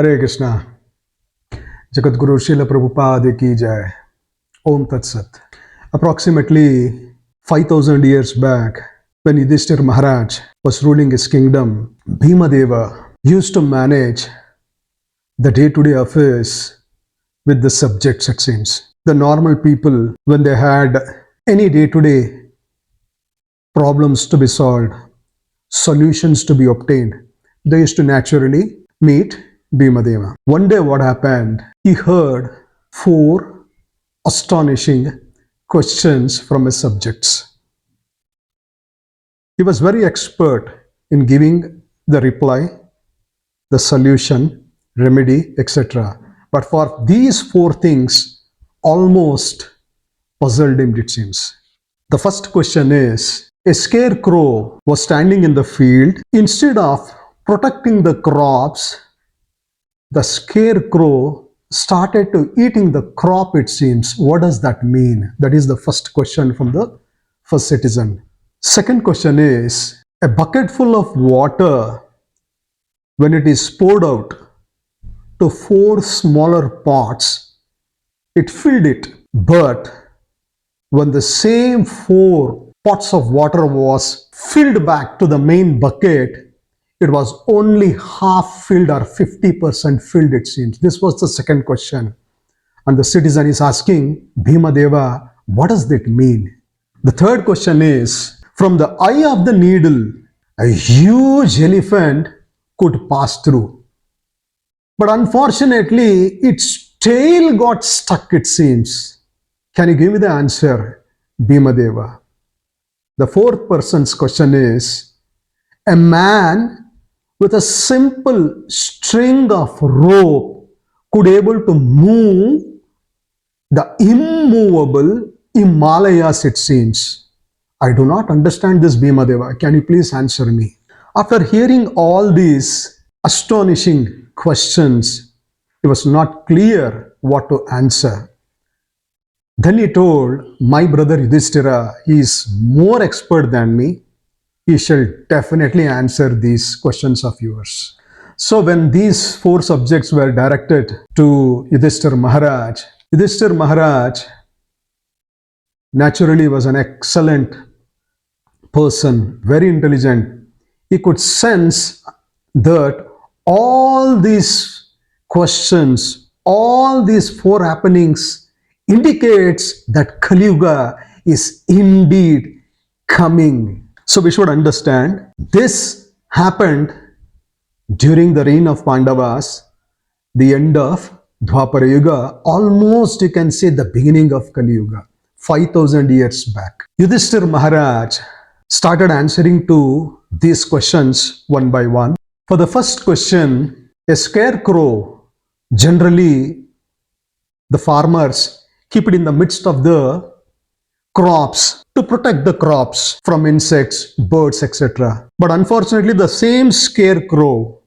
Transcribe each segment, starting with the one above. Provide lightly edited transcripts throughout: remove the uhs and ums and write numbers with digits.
Hare Krishna. Jagadguru Srila Prabhupada ki jai. Om Tat Sat. Approximately 5,000 years back, when Yudhishthira Maharaj was ruling his kingdom, Bhima Deva used to manage the day-to-day affairs with the subjects, it seems. The normal people, when they had any day-to-day problems to be solved, solutions to be obtained, they used to naturally meet Bhimadeva. One day what happened? He heard 4 astonishing questions from his subjects. He was very expert in giving the reply, the solution, remedy, etc. But for these 4 things, almost puzzled him, it seems. The first question is, a scarecrow was standing in the field. Instead of protecting the crops, the scarecrow started to eating the crop, it seems. What does that mean? That is the first question from the first citizen. Second question is, a bucket full of water, when it is poured out to 4 smaller pots, it filled it. But when the same 4 pots of water was filled back to the main bucket, it was only half filled or 50% filled, it seems. This was the second question. And the citizen is asking Bhima Deva, what does that mean? The third question is, from the eye of the needle, a huge elephant could pass through. But unfortunately, its tail got stuck, it seems. Can you give me the answer, Bhima Deva? The fourth person's question is, a man with a simple string of rope could able to move the immovable Himalayas, it seems. I do not understand this, Bhima Deva. Can you please answer me? After hearing all these astonishing questions, it was not clear what to answer. Then he told, my brother Yudhishthira, he is more expert than me. He shall definitely answer these questions of yours. So when these 4 subjects were directed to Yudhishthira Maharaj naturally was an excellent person, very intelligent. He could sense that all these questions, all these 4 happenings indicates that Kaliyuga is indeed coming. So we should understand this happened during the reign of Pandavas, the end of Dwapara Yuga, almost you can say the beginning of Kaliyuga, 5,000 years back. Yudhishthira Maharaj started answering to these questions one by one. For the first question, a scarecrow, generally the farmers keep it in the midst of the crops to protect the crops from insects, birds, etc. But unfortunately, the same scarecrow,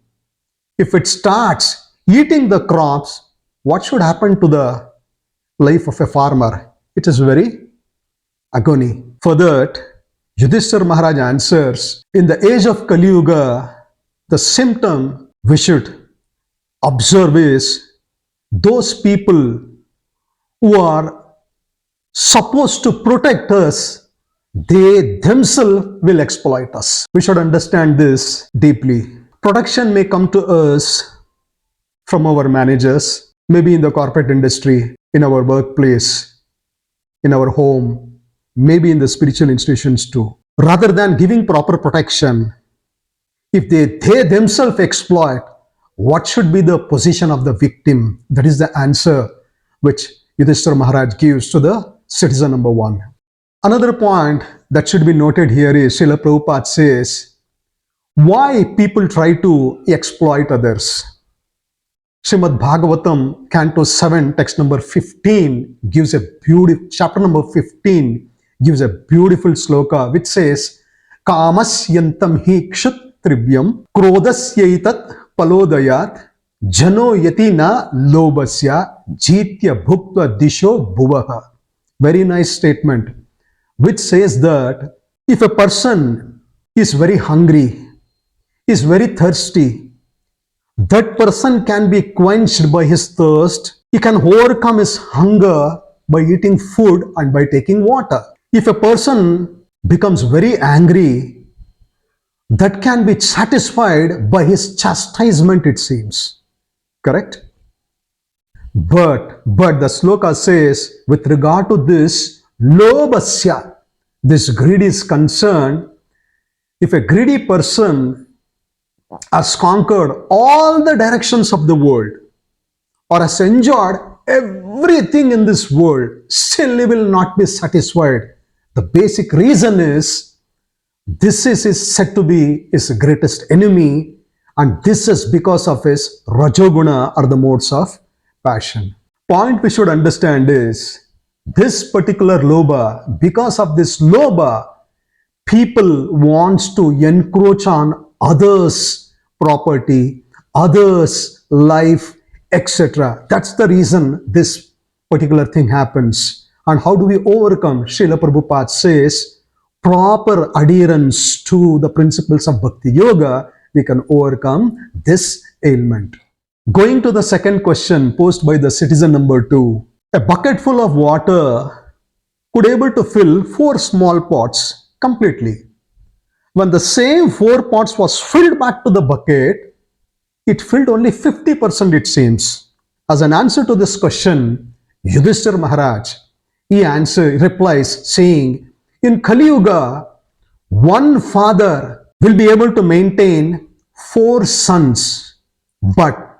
if it starts eating the crops, what should happen to the life of a farmer? It is very agony. For that, Yudhishthira Maharaj answers, in the age of Kaliyuga, the symptom we should observe is those people who are supposed to protect us, they themselves will exploit us. We should understand this deeply. Protection may come to us from our managers, maybe in the corporate industry, in our workplace, in our home, maybe in the spiritual institutions too. Rather than giving proper protection, if they themselves exploit, what should be the position of the victim? That is the answer which Yudhishthira Maharaj gives to the citizen number 1. Another point that should be noted here is Srila Prabhupada says, why people try to exploit others. Srimad Bhagavatam, Canto 7, text number 15 gives a beautiful, chapter number 15 gives a beautiful sloka which says, Kamasyantam hi kshut trivyam krodasyaitat palodayat jano yati na lobasya jitya bhuktva disho bhuvaha. Very nice statement, which says that if a person is very hungry, is very thirsty, That person can be quenched by his thirst. He can overcome his hunger by eating food and by taking water. If a person becomes very angry, that can be satisfied by his chastisement, it seems. Correct? But the sloka says, with regard to this, lobasya, this greed is concerned, if a greedy person has conquered all the directions of the world or has enjoyed everything in this world, still he will not be satisfied. The basic reason is this is said to be his greatest enemy, and this is because of his rajoguna or the modes of passion. Point we should understand is this particular loba, because of this loba, people wants to encroach on others' property, others' life, etc. That's the reason this particular thing happens. And how do we overcome? Srila Prabhupada says, proper adherence to the principles of Bhakti Yoga, we can overcome this ailment. Going to the second question posed by the citizen number 2. A bucket full of water could able to fill 4 small pots completely. When the same 4 pots was filled back to the bucket, it filled only 50%, it seems. As an answer to this question, Yudhishthira Maharaj, he replies saying, in Kaliyuga, one father will be able to maintain 4 sons, but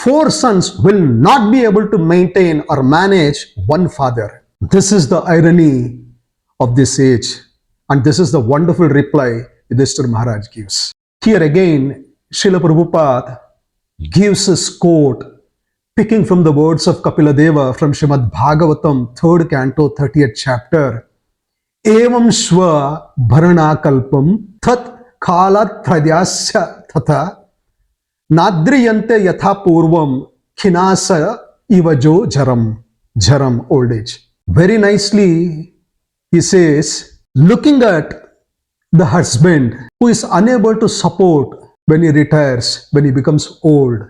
4 sons will not be able to maintain or manage one father. This is the irony of this age, and this is the wonderful reply Yudhishthira Maharaj gives. Here again, Srila Prabhupada gives his quote, picking from the words of Kapila Deva from Srimad Bhagavatam, 3rd canto, 30th chapter. Evam shva bharana kalpam tat khalat pradyasya tata nadriyante yatha purvam khinasa ivajo jaram, old age. Very nicely, he says, looking at the husband who is unable to support when he retires, when he becomes old,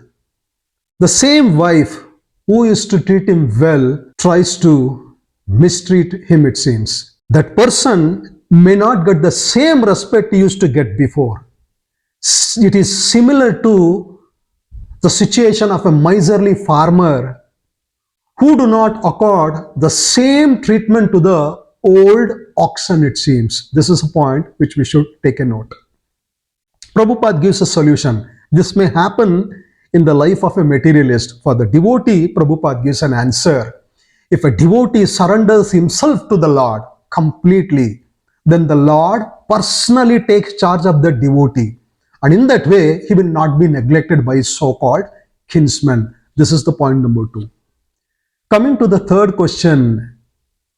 the same wife who used to treat him well tries to mistreat him, it seems. That person may not get the same respect he used to get before. It is similar to the situation of a miserly farmer who do not accord the same treatment to the old oxen, it seems. This is a point which we should take a note. Prabhupada gives a solution. This may happen in the life of a materialist. For the devotee, Prabhupada gives an answer. If a devotee surrenders himself to the Lord completely, then the Lord personally takes charge of the devotee. And in that way, he will not be neglected by his so-called kinsmen. This is the point number 2. Coming to the third question,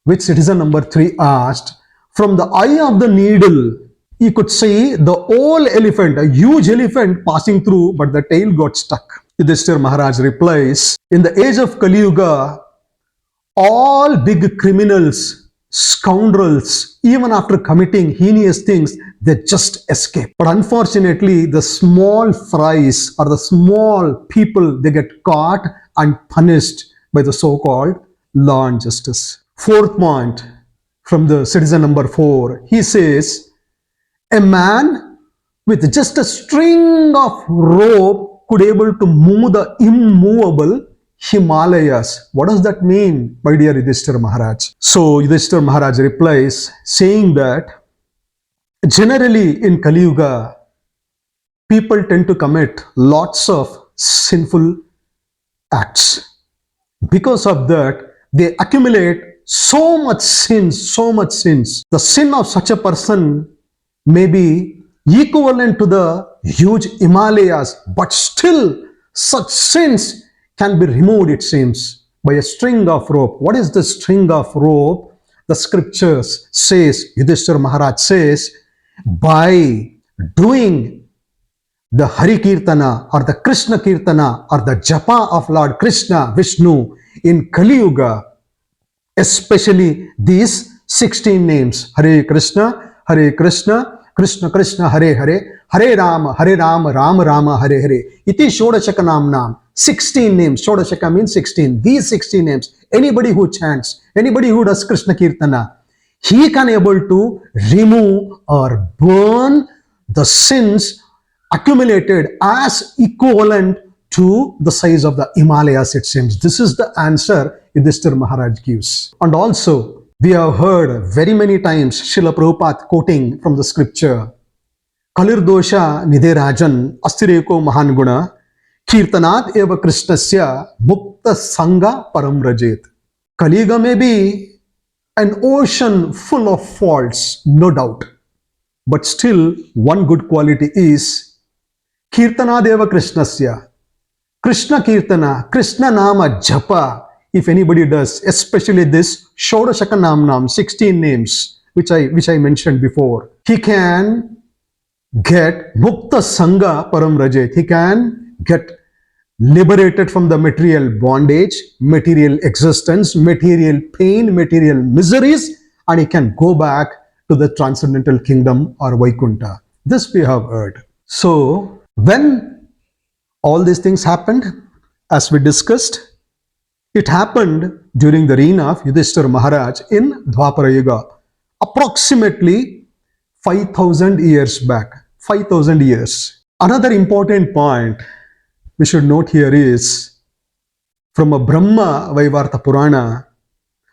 which citizen number 3 asked, from the eye of the needle, you could see the old elephant, a huge elephant passing through, but the tail got stuck. Yudhishthira Maharaj replies, in the age of Kaliyuga, all big criminals, scoundrels, even after committing heinous things, they just escape. But unfortunately, the small fries or the small people, they get caught and punished by the so-called law and justice. Fourth point from the citizen number 4, he says, a man with just a string of rope could able to move the immovable Himalayas. What does that mean, my dear Yudhishthira Maharaj? So Yudhishthira Maharaj replies, saying that generally in Kaliyuga, people tend to commit lots of sinful acts. Because of that, they accumulate so much sins. The sin of such a person may be equivalent to the huge Himalayas, but still such sins can be removed, it seems, by a string of rope. What is the string of rope? The scriptures says, Yudhishthira Maharaj says, by doing the Hari Kirtana or the Krishna Kirtana or the Japa of Lord Krishna, Vishnu in Kaliyuga, especially these 16 names, Hare Krishna, Krishna Krishna Hare Hare, Hare Rama, Rama Rama, Hare Hare. Iti Shodashaka Namnam. 16 names. Shodashaka means 16. These 16 names. Anybody who chants, anybody who does Krishna Kirtana, he can able to remove or burn the sins accumulated as equivalent to the size of the Himalayas, it seems. This is the answer Yudhishthir Maharaj gives. And also, we have heard very many times Srila Prabhupada quoting from the scripture, Kalirdosha Niderajan Astireko Mahanguna Kirtanat Eva Krishnasya Mukta Sangha Param Rajet. Kaliyuga may be an ocean full of faults, no doubt. But still, one good quality is Kirtana Deva Krishnasya. Krishna Kirtana, Krishna Nama Japa. If anybody does, especially this Shodashaka Namnam, 16 names, which I mentioned before, he can get Mukta Sangha Param Rajet. He can get liberated from the material bondage, material existence, material pain, material miseries, and he can go back to the transcendental kingdom or Vaikuntha. This we have heard. So, when all these things happened, as we discussed, it happened during the reign of Yudhishthira Maharaj in Dwapara Yuga, approximately 5,000 years back. 5,000 years. Another important point we should note here is from a Brahma Vaivarta Purana,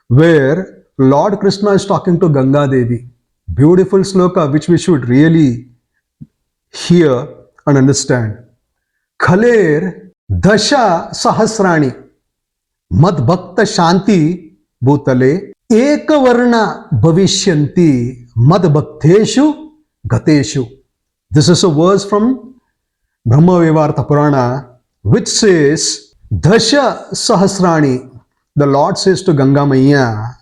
where Lord Krishna is talking to Ganga Devi. Beautiful sloka which we should really hear and understand. Khaler Dasha Sahasrani Mad Bhakta Shanti Bhutale Ekavarna Bhavishyanti Mad Bhakteshu Gateshu. This is a verse from Brahma Vaivarta Purana which says, Dasha Sahasrani, the Lord says to Ganga Maiya,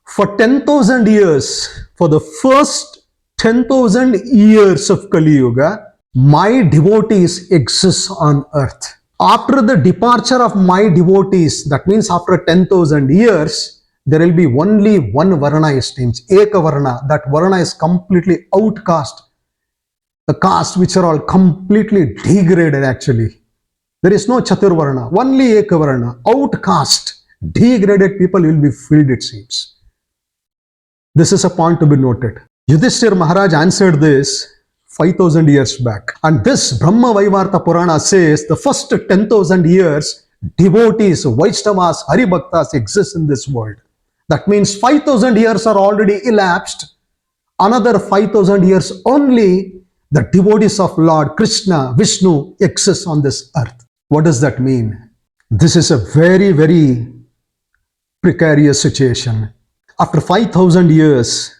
for 10,000 years, for the first 10,000 years of Kali Yuga, my devotees exist on earth. After the departure of my devotees, that means after 10,000 years, there will be only one Varna, it seems, Eka Varna. That Varna is completely outcast. The castes which are all completely degraded actually. There is no Chaturvarna, only Ekavarna, outcast, degraded people will be filled, it seems. This is a point to be noted. Yudhishthira Maharaj answered this 5,000 years back. And this Brahma Vaivarta Purana says the first 10,000 years, devotees, Vaishnavas, Haribhaktas exist in this world. That means 5,000 years are already elapsed. Another 5,000 years only the devotees of Lord Krishna, Vishnu exist on this earth. What does that mean? This is a very, very precarious situation. After 5,000 years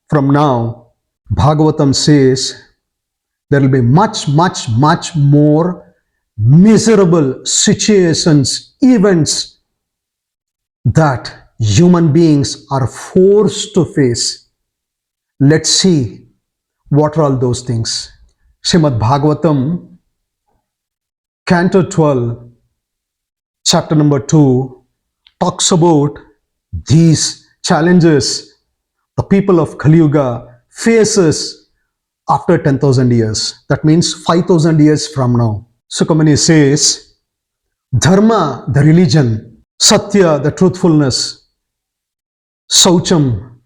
from now, Bhagavatam says there will be much more miserable situations, events that human beings are forced to face. Let's see what are all those things. Srimad Bhagavatam, Canto 12, chapter number 2, talks about these challenges the people of Kaliyuga faces after 10,000 years. That means 5,000 years from now. Sukamani says, Dharma, the religion, Satya, the truthfulness, Saucham,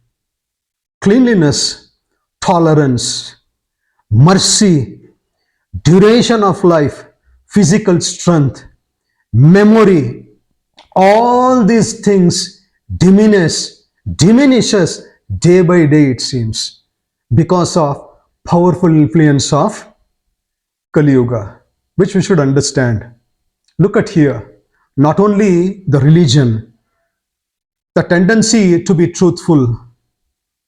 cleanliness, tolerance, mercy, duration of life, physical strength, memory, all these things diminishes day by day, it seems, because of powerful influence of Kali Yuga, which we should understand. Look at here, not only the religion, the tendency to be truthful,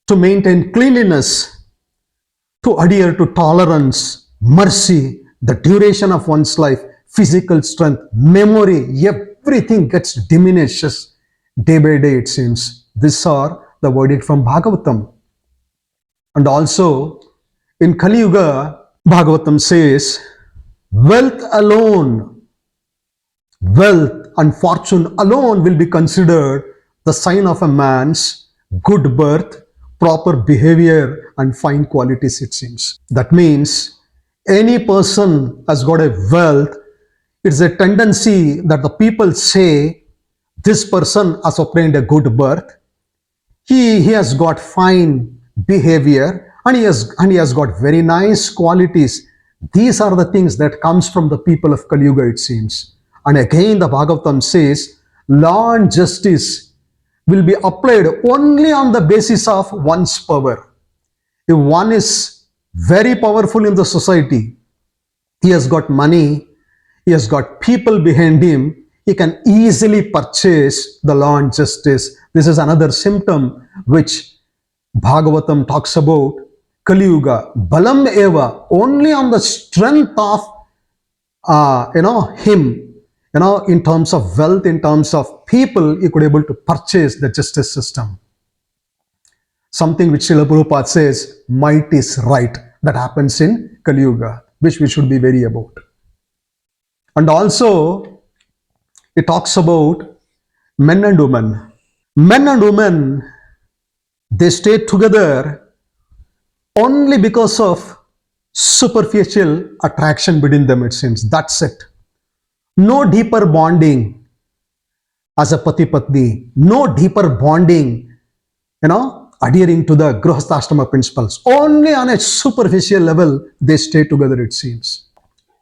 to maintain cleanliness, to adhere to tolerance, mercy, the duration of one's life, physical strength, memory, everything gets diminishes day by day, it seems. These are the verdict from Bhagavatam. And also, in Kali Yuga, Bhagavatam says, wealth and fortune alone will be considered the sign of a man's good birth, proper behavior and fine qualities, it seems. That means any person has got a wealth, it's a tendency that the people say this person has obtained a good birth, he has got fine behavior, and he has got very nice qualities. These are the things that comes from the people of Kaliyuga, it seems. And again the Bhagavatam says law and justice will be applied only on the basis of one's power. If one is very powerful in the society, he has got money, he has got people behind him, he can easily purchase the law and justice. This is another symptom which Bhagavatam talks about. Kaliyuga, Balam Eva, only on the strength of him, in terms of wealth, in terms of people, he could able to purchase the justice system. Something which Srila Prabhupada says, might is right. That happens in Kaliyuga, which we should be wary about. And also, it talks about men and women. Men and women, they stay together only because of superficial attraction between them, it seems. That's it. No deeper bonding as a pati patni, no deeper bonding, adhering to the Grihastha principles. Only on a superficial level, they stay together, it seems.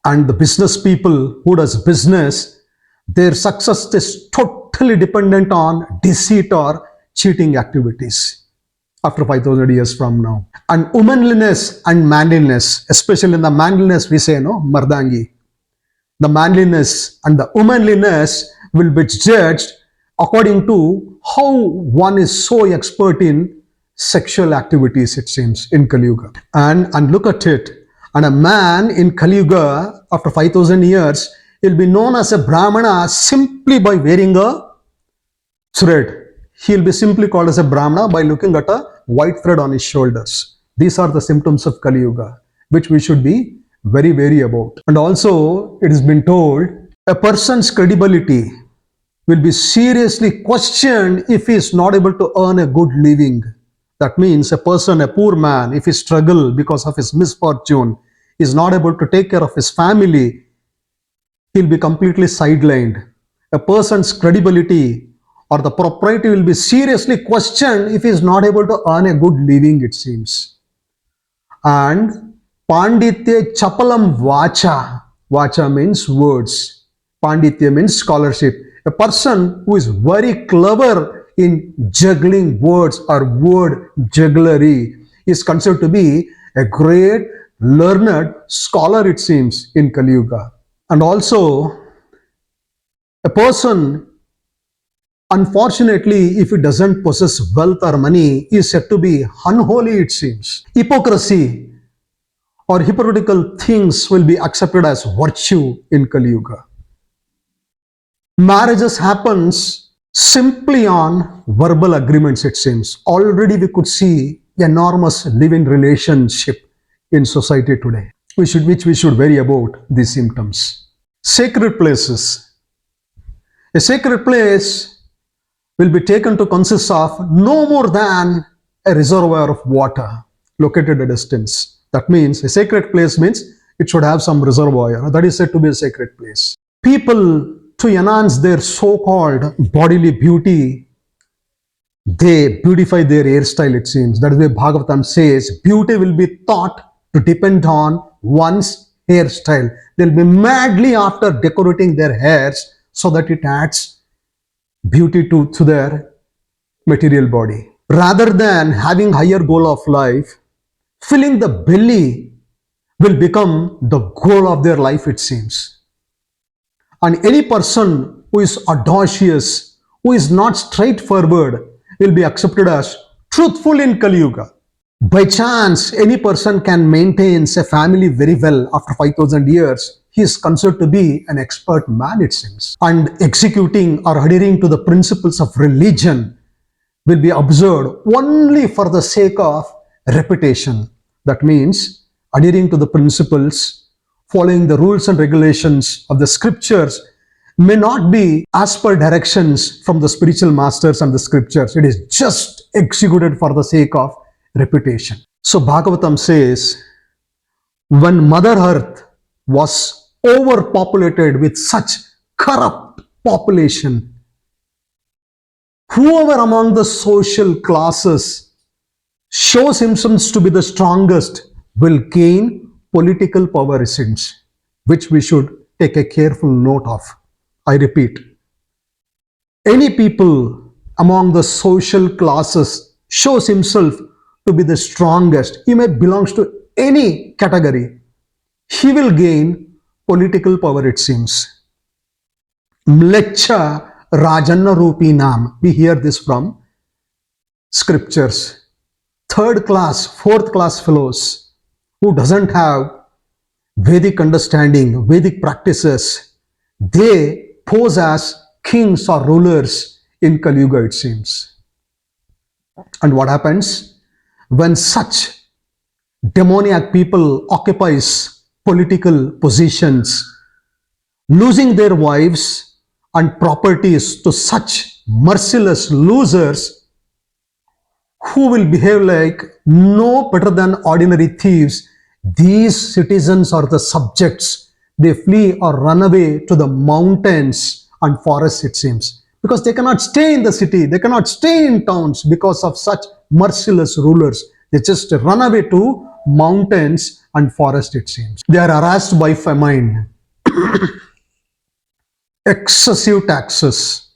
And the business people who does business, their success is totally dependent on deceit or cheating activities after 5,000 years from now. And womanliness and manliness, especially in the manliness, we say, Mardangi. The manliness and the womanliness will be judged according to how one is so expert in sexual activities, it seems, in Kaliyuga. And look at it. And a man in Kaliyuga, after 5,000 years, will be known as a Brahmana simply by wearing a thread. He'll be simply called as a Brahmana by looking at a white thread on his shoulders. These are the symptoms of Kaliyuga, which we should be very wary about. And also, it has been told, a person's credibility will be seriously questioned if he is not able to earn a good living. That means a person, a poor man, if he struggles because of his misfortune, is not able to take care of his family, he'll be completely sidelined. A person's credibility or the propriety will be seriously questioned if he is not able to earn a good living, it seems. And Panditya Chapalam Vacha. Vacha means words. Panditya means scholarship. A person who is very clever in juggling words or word jugglery is considered to be a great learned scholar, it seems, in Kaliyuga. And also, a person, unfortunately, if he doesn't possess wealth or money, is said to be unholy, it seems. Hypocrisy or hypocritical things will be accepted as virtue in Kaliyuga. Marriages happens simply on verbal agreements, it seems. Already we could see enormous living relationship in society today, which we should worry about these symptoms. Sacred places. A sacred place will be taken to consist of no more than a reservoir of water located at a distance. That means a sacred place means it should have some reservoir. That is said to be a sacred place. People, to enhance their so-called bodily beauty, they beautify their hairstyle, it seems. That is why Bhagavatam says beauty will be thought to depend on one's hairstyle. They'll be madly after decorating their hairs so that it adds beauty to their material body. Rather than having higher goal of life, filling the belly will become the goal of their life, it seems. And any person who is audacious, who is not straightforward, will be accepted as truthful in Kaliyuga. By chance, any person can maintain a family very well after 5,000 years. He is considered to be an expert man, it seems. And executing or adhering to the principles of religion will be observed only for the sake of reputation. That means adhering to the principles, following the rules and regulations of the scriptures may not be as per directions from the spiritual masters and the scriptures. It is just executed for the sake of reputation. So Bhagavatam says, when Mother Earth was overpopulated with such corrupt population, whoever among the social classes shows himself to be the strongest will gain political power, essence, which we should take a careful note of. I repeat, any people among the social classes shows himself to be the strongest, he may belongs to any category, he will gain political power, it seems. Mlecha Rajanna Rupi Nam. We hear this from scriptures. Third class, fourth class fellows who doesn't have Vedic understanding, Vedic practices, they pose as kings or rulers in Kaliyuga, it seems. And what happens when such demoniac people occupies political positions, losing their wives and properties to such merciless losers who will behave like no better than ordinary thieves? These citizens are the subjects. They flee or run away to the mountains and forests, it seems, because they cannot stay in the city, they cannot stay in towns because of such merciless rulers. They just run away to mountains and forest, it seems. They are harassed by famine, excessive taxes.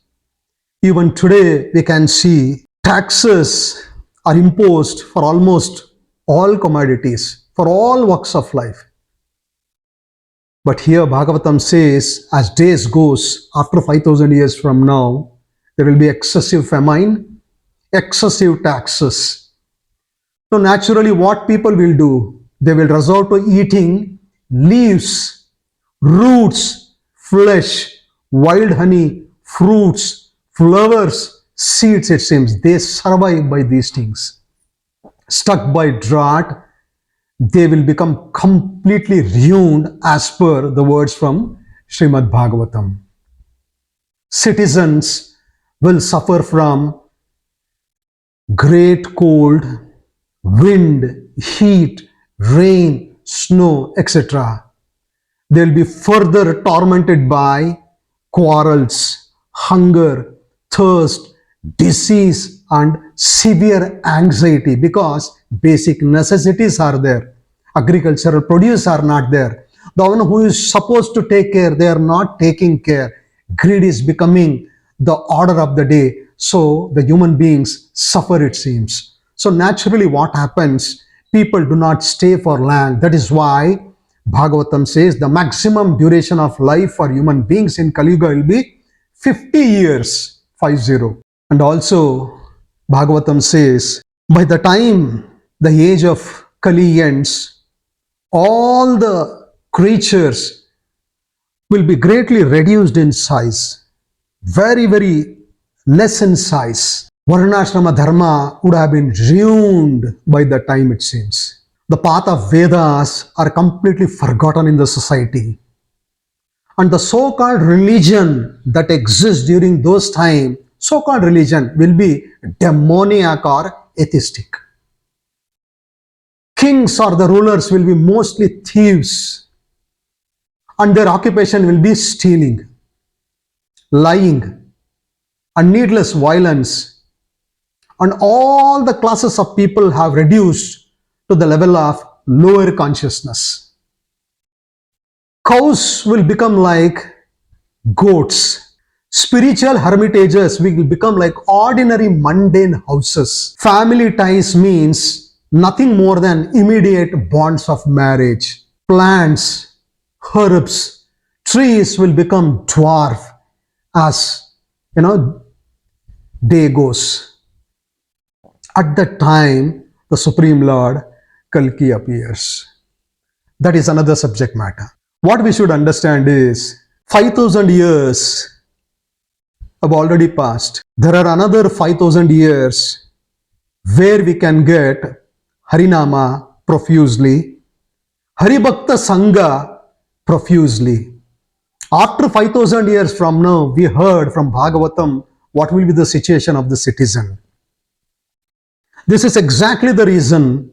Even today, we can see taxes are imposed for almost all commodities, for all walks of life. But here Bhagavatam says, as days goes, after 5,000 years from now, there will be excessive famine, excessive taxes. So naturally, what people will do? They will resort to eating leaves, roots, flesh, wild honey, fruits, flowers, seeds, it seems. They survive by these things. Struck by drought, they will become completely ruined as per the words from Srimad Bhagavatam. Citizens will suffer from great cold, wind, heat, rain, snow, etc. They will be further tormented by quarrels, hunger, thirst, disease, and severe anxiety, because basic necessities are there. Agricultural produce are not there. The one who is supposed to take care, they are not taking care. Greed is becoming the order of the day. So the human beings suffer, it seems. So naturally, what happens? People do not stay for long. That is why Bhagavatam says the maximum duration of life for human beings in Kali Yuga will be 50 years, 50. And also, Bhagavatam says, by the time the age of Kali ends, all the creatures will be greatly reduced in size, very, very less in size. Varnashrama dharma would have been ruined by the time, it seems. The path of Vedas are completely forgotten in the society. And the so-called religion that exists during those times, so-called religion will be demoniac or atheistic. Kings or the rulers will be mostly thieves, and their occupation will be stealing, lying, and needless violence. And all the classes of people have reduced to the level of lower consciousness. Cows will become like goats. Spiritual hermitages will become like ordinary mundane houses. Family ties means nothing more than immediate bonds of marriage. Plants, herbs, trees will become dwarf as day goes. At that time, the Supreme Lord Kalki appears. That is another subject matter. What we should understand is 5,000 years have already passed. There are another 5,000 years where we can get Harinama profusely, Haribhakta Sangha profusely. After 5,000 years from now, we heard from Bhagavatam what will be the situation of the citizen. This is exactly the reason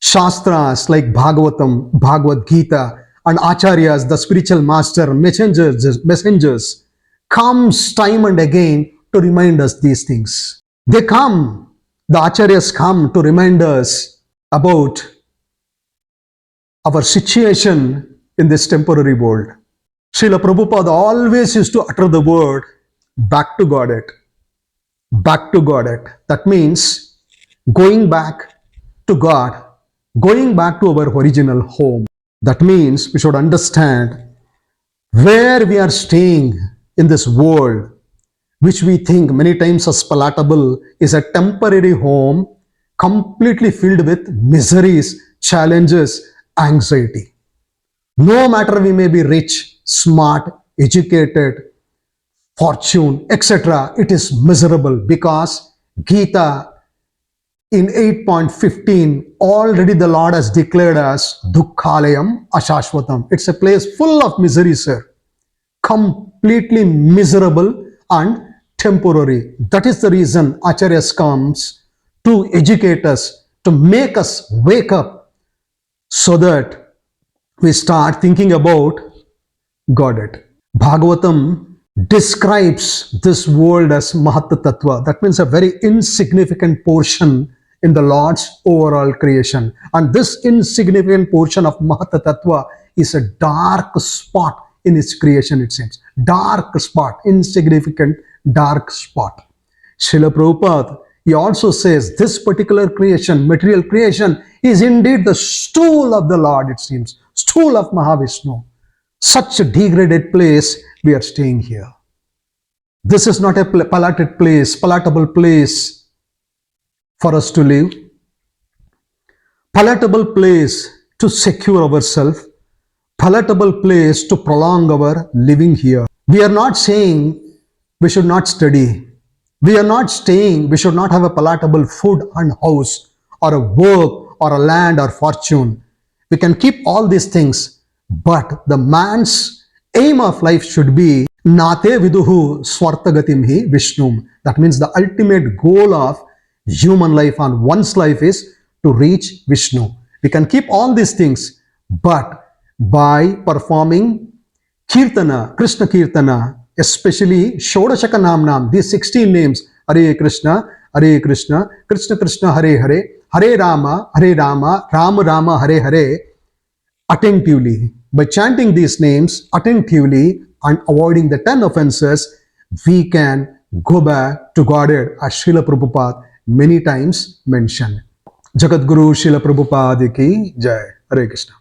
Shastras like Bhagavatam, Bhagavad Gita, and Acharyas, the spiritual master, messengers, comes time and again to remind us these things. They come, the Acharyas come to remind us about our situation in this temporary world. Srila Prabhupada always used to utter the word back to Godhead. Back to Godhead. That means going back to God, going back to our original home. That means we should understand where we are staying in this world, which we think many times as palatable, is a temporary home completely filled with miseries, challenges, anxiety. No matter we may be rich, smart, educated, fortune, etc., it is miserable because Gita in 8.15 already the Lord has declared as Dukkhalayam Ashashvatam. It's a place full of misery, sir. Completely miserable and temporary. That is the reason Acharyas comes to educate us, to make us wake up so that we start thinking about Godhead. Bhagavatam describes this world as Mahatta Tattva. That means a very insignificant portion in the Lord's overall creation. And this insignificant portion of Mahatta Tattva is a dark spot in its creation, it seems. Dark spot, insignificant dark spot. Srila Prabhupada, he also says this particular creation, material creation, is indeed the stool of the Lord, it seems. Stool of Mahavishnu. Such a degraded place we are staying here. This is not a palatable place for us to live. Palatable place to secure ourselves. Palatable place to prolong our living here. We are not saying we should not study. We are not saying we should not have a palatable food and house or a work or a land or fortune. We can keep all these things, but the man's aim of life should be Nate Viduhu Swartagatim Hi Vishnum. That means the ultimate goal of human life and one's life is to reach Vishnu. We can keep all these things, but by performing Kirtana, Krishna Kirtana, especially Shodashaka Namnam, these 16 names, Hare Krishna, Krishna Krishna, Hare Hare, Hare Rama, Rama Rama, Hare Hare, attentively. By chanting these names attentively and avoiding the 10 offenses, we can go back to Godhead, as Srila Prabhupada many times mentioned. Jagat Guru Srila Prabhupada ki Jai. Hare Krishna.